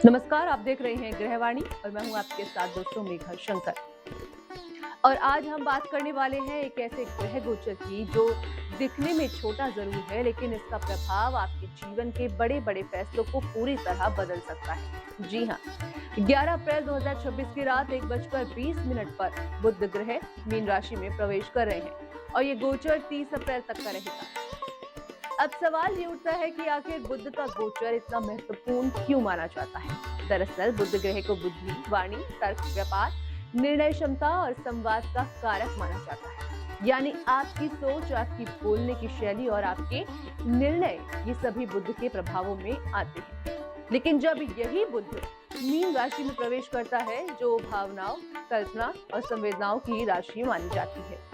नमस्कार, आप देख रहे हैं गृहवाणी और मैं हूं आपके साथ दोस्तों मेघा शंकर। और आज हम बात करने वाले हैं एक ऐसे ग्रह गोचर की जो दिखने में छोटा जरूर है, लेकिन इसका प्रभाव आपके जीवन के बड़े बड़े फैसलों को पूरी तरह बदल सकता है। जी हाँ, 11 अप्रैल 2026 की रात 1:20 पर बुध ग्रह मीन राशि में प्रवेश कर रहे हैं और ये गोचर 30 अप्रैल तक का रहेगा। अब सवाल ये उठता है कि आखिर बुध का गोचर इतना महत्वपूर्ण क्यों माना जाता है। दरअसल बुध ग्रह को बुद्धि, वाणी, तर्क, व्यापार, निर्णय क्षमता और संवाद का कारक माना जाता है। यानी आपकी सोच, आपकी बोलने की शैली और आपके निर्णय, ये सभी बुध के प्रभावों में आते हैं। लेकिन जब यही बुध मीन राशि में प्रवेश करता है, जो भावनाओं, कल्पना और संवेदनाओं की राशि मानी जाती है,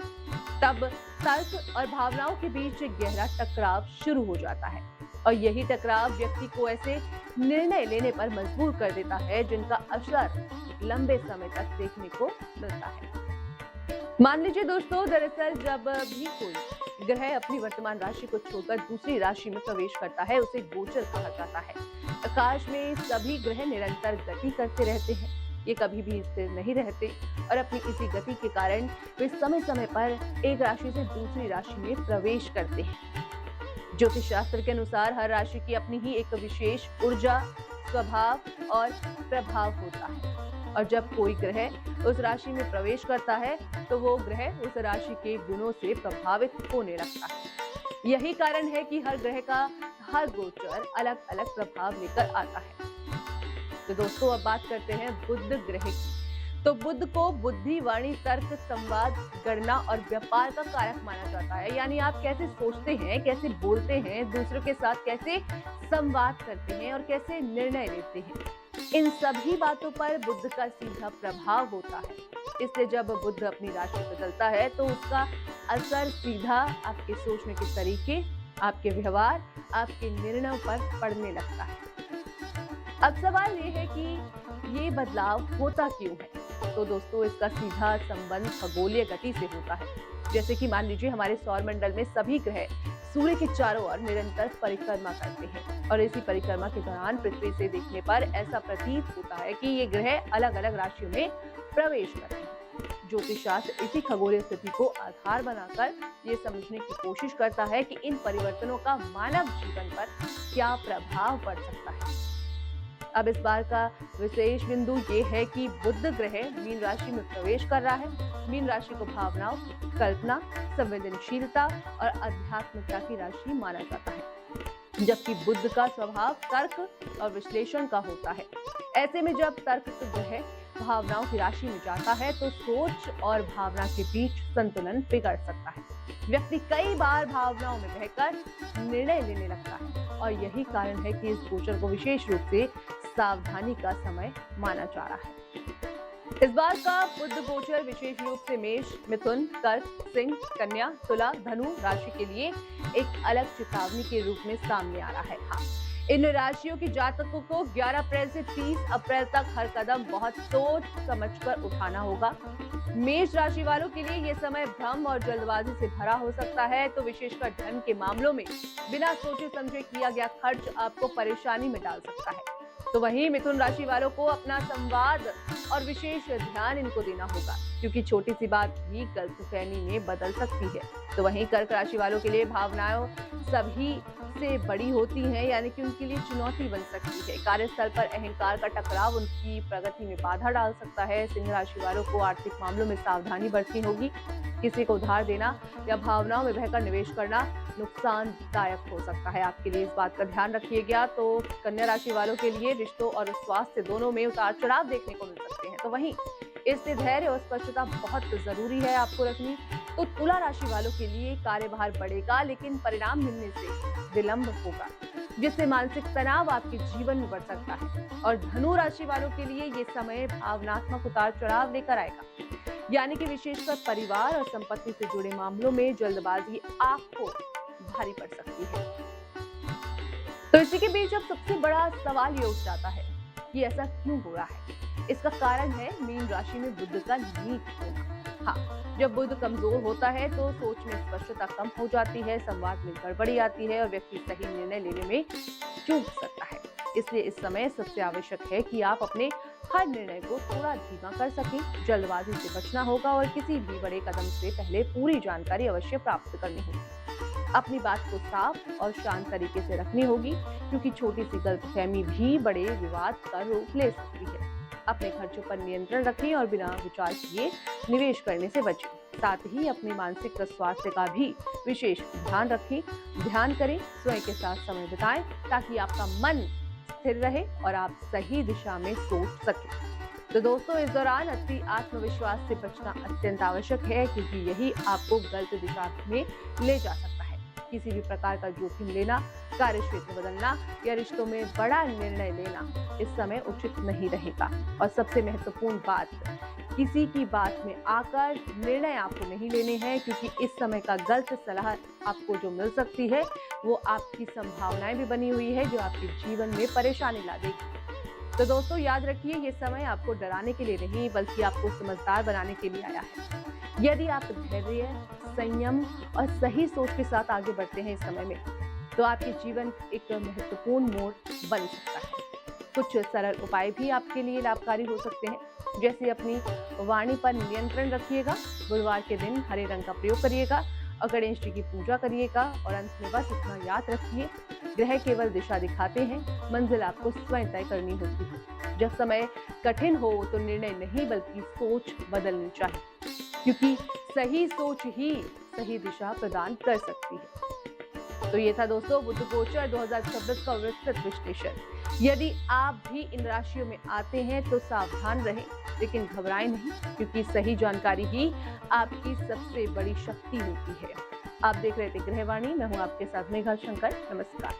तब तर्क और भावनाओं के बीच एक गहरा टकराव शुरू हो जाता है। और यही टकराव व्यक्ति को ऐसे निर्णय लेने पर मजबूर कर देता है जिनका असर लंबे समय तक देखने को मिलता है। मान लीजिए दोस्तों, दरअसल जब भी कोई ग्रह अपनी वर्तमान राशि को छोड़कर दूसरी राशि में प्रवेश करता है, उसे गोचर कहा जाता है। आकाश में सभी ग्रह निरंतर गति करते रहते हैं, ये कभी भी स्थिर नहीं रहते और अपनी इसी गति के कारण वे समय समय पर एक राशि से दूसरी राशि में प्रवेश करते हैं। ज्योतिष शास्त्र के अनुसार हर राशि की अपनी ही एक विशेष ऊर्जा, स्वभाव और प्रभाव होता है। और जब कोई ग्रह उस राशि में प्रवेश करता है तो वो ग्रह उस राशि के गुणों से प्रभावित होने लगता है। यही कारण है कि हर ग्रह का हर गोचर अलग अलग प्रभाव लेकर आता है। तो दोस्तों, अब बात करते हैं बुध ग्रह की। तो बुध को बुद्धि, वाणी, तर्क, संवाद, गणना और व्यापार का कारक माना जाता है। यानी आप कैसे सोचते हैं, कैसे बोलते हैं, दूसरों के साथ कैसे संवाद करते हैं और कैसे निर्णय लेते हैं, इन सभी बातों पर बुध का सीधा प्रभाव होता है। इसलिए जब बुध अपनी राशि बदलता है तो उसका असर सीधा आपके सोचने के तरीके, आपके व्यवहार, आपके निर्णयों पर पड़ने लगता है। अब सवाल ये है कि ये बदलाव होता क्यों है। तो दोस्तों, इसका सीधा संबंध खगोलीय गति से होता है। जैसे कि मान लीजिए हमारे सौर मंडल में सभी ग्रह सूर्य के चारों ओर निरंतर परिक्रमा करते हैं और इसी परिक्रमा के दौरान पृथ्वी से देखने पर ऐसा प्रतीत होता है कि ये ग्रह अलग अलग राशियों में प्रवेश कर रहे हैं। ज्योतिष शास्त्र इसी खगोलीय स्थिति को आधार बनाकर ये समझने की कोशिश करता है कि इन परिवर्तनों का मानव जीवन पर क्या प्रभाव पड़ सकता है। अब इस बार का विशेष बिंदु ये है कि बुध ग्रह मीन राशि में प्रवेश कर रहा है। मीन राशि को भावनाओं, कल्पना, संवेदनशीलता और आध्यात्मिकता की राशि माना जाता है, जबकि बुध का स्वभाव तर्क और विश्लेषण का होता है। ऐसे में जब तर्क ग्रह भावनाओं की राशि में जाता है तो सोच और भावना के बीच संतुलन बिगड़ सकता है। व्यक्ति कई बार भावनाओं में बहकर निर्णय लेने लगता है और यही कारण है कि इस गोचर को विशेष रूप से सावधानी का समय माना जा रहा है। इस बार का बुध गोचर विशेष रूप से मेष, मिथुन, कर्क, सिंह, कन्या, तुला, धनु राशि के लिए एक अलग चेतावनी के रूप में सामने आ रहा है। हाँ, इन राशियों के जातकों को 11 अप्रैल से 30 अप्रैल तक हर कदम बहुत सोच समझकर उठाना होगा। मेष राशि वालों के लिए ये समय भ्रम और जल्दबाजी से भरा हो सकता है, तो विशेषकर धन के मामलों में बिना सोचे समझे किया गया खर्च आपको परेशानी में डाल सकता है। तो वहीं मिथुन राशि वालों को अपना संवाद और विशेष ध्यान इनको देना होगा, क्योंकि छोटी सी बात भी गलतफहमी में बदल सकती है। तो वहीं कर्क राशि वालों के लिए भावनाएं सभी से बड़ी होती हैं, यानी कि उनके लिए चुनौती बन सकती है। कार्यस्थल पर अहंकार का टकराव उनकी प्रगति में बाधा डाल सकता है। सिंह राशि वालों को आर्थिक मामलों में सावधानी बरतनी होगी। किसी को उधार देना या भावनाओं में बहकर निवेश करना नुकसानदायक हो सकता है आपके लिए, इस बात का ध्यान रखिएगा। तो कन्या राशि वालों के लिए रिश्तों और स्वास्थ्य दोनों में उतार चढ़ाव देखने को मिल सकते हैं। तो वहीं इससे धैर्य और स्पष्टता बहुत जरूरी है आपको रखनी। तो तुला राशि वालों के लिए कार्यभार बढ़ेगा, लेकिन परिणाम मिलने से विलंब होगा, जिससे मानसिक तनाव आपके जीवन में बढ़ सकता है। और धनु राशि वालों के लिए ये समय भावनात्मक उतार चढ़ाव लेकर आएगा, यानी कि विशेषकर परिवार और संपत्ति से जुड़े मामलों में जल्दबाजी आपको भारी पड़ सकती है। तो इसी के बीच अब सबसे बड़ा सवाल ये उठ जाता है कि ऐसा क्यों हो रहा है। इसका कारण है मीन राशि में बुध का नीच होना। हाँ, जब बुध कमजोर होता है तो सोच में स्पष्टता कम हो जाती है, संवाद में गड़बड़ी आती है और व्यक्ति सही निर्णय लेने में चूक सकता है। इसलिए इस समय सबसे आवश्यक है कि आप अपने हर निर्णय को थोड़ा धीमा कर सकें। जल्दबाजी से बचना होगा और किसी भी बड़े कदम से पहले पूरी जानकारी अवश्य प्राप्त करनी होगी। अपनी बात को साफ और शांत तरीके से रखनी होगी, क्योंकि छोटी सी गलतफहमी भी बड़े विवाद का रूप ले सकती है। अपने खर्चों पर नियंत्रण रखें और बिना विचार किए निवेश करने से बचें। साथ ही अपने मानसिक स्वास्थ्य का भी विशेष ध्यान रखें। ध्यान करें, स्वयं के साथ समय बिताएं, ताकि आपका मन स्थिर रहे और आप सही दिशा में सोच सकें। तो दोस्तों, इस दौरान अति आत्मविश्वास से बचना अत्यंत आवश्यक है, क्योंकि यही आपको गलत दिशा में ले जा सकता है। किसी भी प्रकार का जोखिम लेना, कार्य क्षेत्र बदलना या रिश्तों में बड़ा निर्णय लेना इस समय उचित नहीं रहेगा। और सबसे महत्वपूर्ण बात, किसी की बात में आकर निर्णय आपको नहीं लेने हैं, क्योंकि इस समय का गलत सलाह आपको जो मिल सकती है वो आपकी संभावनाएं भी बनी हुई है, जो आपके जीवन में परेशानी ला देगी। तो दोस्तों, याद रखिए, ये समय आपको डराने के लिए नहीं, बल्कि आपको समझदार बनाने के लिए आया है। यदि आप धैर्य, संयम और सही सोच के साथ आगे बढ़ते हैं इस समय में, तो आपके जीवन एक महत्वपूर्ण मोड़ बन सकता है। कुछ सरल उपाय भी आपके लिए लाभकारी हो सकते हैं, जैसे अपनी वाणी पर नियंत्रण रखिएगा, गुरुवार के दिन हरे रंग का प्रयोग करिएगा और गणेश जी की पूजा करिएगा। और अंत में बस इतना याद रखिए, ग्रह केवल दिशा दिखाते हैं, मंजिल आपको स्वयं तय करनी होती है। जब समय कठिन हो तो निर्णय नहीं, बल्कि सोच बदलनी चाहिए, क्योंकि सही सोच ही सही दिशा प्रदान कर सकती है। तो ये था दोस्तों बुध गोचर 2026 का विस्तृत विश्लेषण। यदि आप भी इन राशियों में आते हैं तो सावधान रहें, लेकिन घबराएं नहीं, क्योंकि सही जानकारी ही आपकी सबसे बड़ी शक्ति होती है। आप देख रहे थे गृहवाणी, मैं हूं आपके साथ मेघा शंकर। नमस्कार।